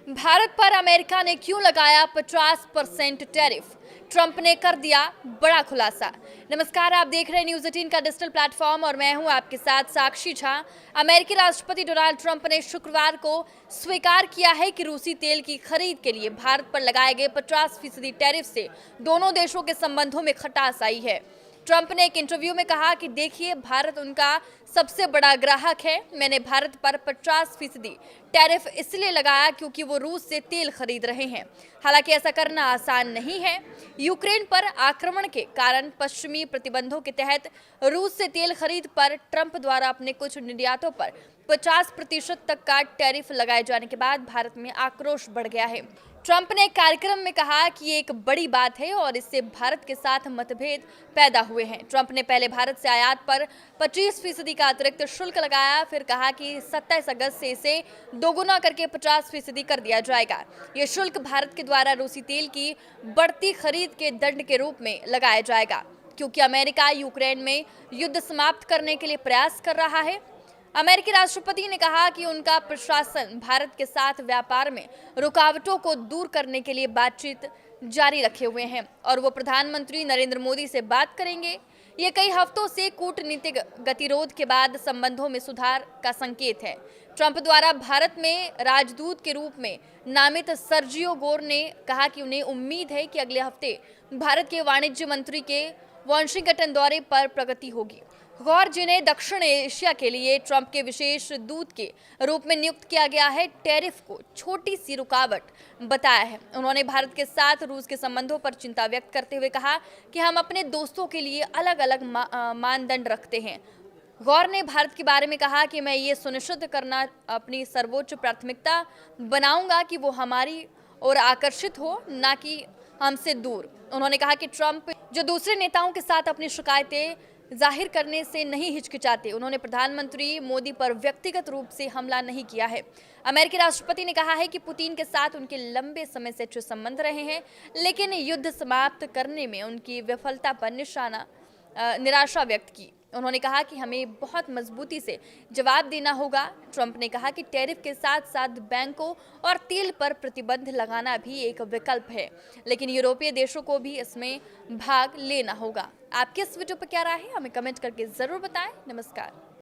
भारत पर अमेरिका ने क्यों लगाया 50% टैरिफ? ट्रंप ने कर दिया बड़ा खुलासा। नमस्कार, आप देख रहे हैं न्यूज़ 18 का डिजिटल प्लेटफॉर्म और मैं हूं आपके साथ साक्षी झा। अमेरिकी राष्ट्रपति डोनाल्ड ट्रंप ने शुक्रवार को स्वीकार किया है कि रूसी तेल की खरीद के लिए भारत पर लगाए गए 50% टैरिफ से दोनों देशों के संबंधों में खटास आई है। ट्रंप ने एक इंटरव्यू में कहा कि देखिए, भारत उनका सबसे बड़ा ग्राहक है। मैंने भारत पर 50% टैरिफ इसलिए लगाया क्योंकि वो रूस से तेल खरीद रहे हैं। हालांकि ऐसा करना आसान नहीं है। यूक्रेन पर आक्रमण के कारण पश्चिमी प्रतिबंधों के तहत रूस से तेल खरीद पर ट्रंप द्वारा अपने कुछ निर्यातों पर 50% तक का टैरिफ लगाए जाने के बाद भारत में आक्रोश बढ़ गया है। ट्रंप ने कार्यक्रम में कहा कि ये एक बड़ी बात है और इससे भारत के साथ मतभेद पैदा हुए हैं। ट्रंप ने पहले भारत से आयात पर 25% का अतिरिक्त शुल्क लगाया, फिर कहा कि 27 अगस्त से इसे दोगुना करके 50% कर दिया जाएगा। ये शुल्क भारत के द्वारा रूसी तेल की बढ़ती खरीद के दंड के रूप में लगाया जाएगा, क्योंकि अमेरिका यूक्रेन में युद्ध समाप्त करने के लिए प्रयास कर रहा है। अमेरिकी राष्ट्रपति ने कहा कि उनका प्रशासन भारत के साथ व्यापार में रुकावटों को दूर करने के लिए बातचीत जारी रखे हुए हैं और वो प्रधानमंत्री नरेंद्र मोदी से बात करेंगे। ये कई हफ्तों से कूटनीतिक गतिरोध के बाद संबंधों में सुधार का संकेत है। ट्रंप द्वारा भारत में राजदूत के रूप में नामित सर्जियो गोर ने कहा कि उन्हें उम्मीद है कि अगले हफ्ते भारत के वाणिज्य मंत्री के वाशिंगटन दौरे पर प्रगति होगी। गौर, जिन्हें दक्षिण एशिया के लिए ट्रंप के विशेष दूत के रूप में नियुक्त किया गया है, टैरिफ को छोटी सी रुकावट बताया है। उन्होंने भारत के साथ रूस के संबंधों पर चिंता व्यक्त करते हुए कहा कि हम अपने दोस्तों के लिए अलग अलग मानदंड रखते हैं। गौर ने भारत के बारे में कहा कि मैं ये सुनिश्चित करना अपनी सर्वोच्च प्राथमिकता बनाऊंगा कि वो हमारी ओर आकर्षित हो, ना कि हमसे दूर। उन्होंने कहा कि ट्रंप जो दूसरे नेताओं के साथ अपनी शिकायतें जाहिर करने से नहीं हिचकिचाते। उन्होंने प्रधानमंत्री मोदी पर व्यक्तिगत रूप से हमला नहीं किया है। अमेरिकी राष्ट्रपति ने कहा है कि पुतिन के साथ उनके लंबे समय से अच्छे संबंध रहे हैं, लेकिन युद्ध समाप्त करने में उनकी विफलता पर निराशा व्यक्त की। उन्होंने कहा कि हमें बहुत मजबूती से जवाब देना होगा। ट्रंप ने कहा कि टैरिफ के साथ साथ बैंकों और तेल पर प्रतिबंध लगाना भी एक विकल्प है, लेकिन यूरोपीय देशों को भी इसमें भाग लेना होगा। आपके इस वीडियो पर क्या राय है, हमें कमेंट करके जरूर बताएं। नमस्कार।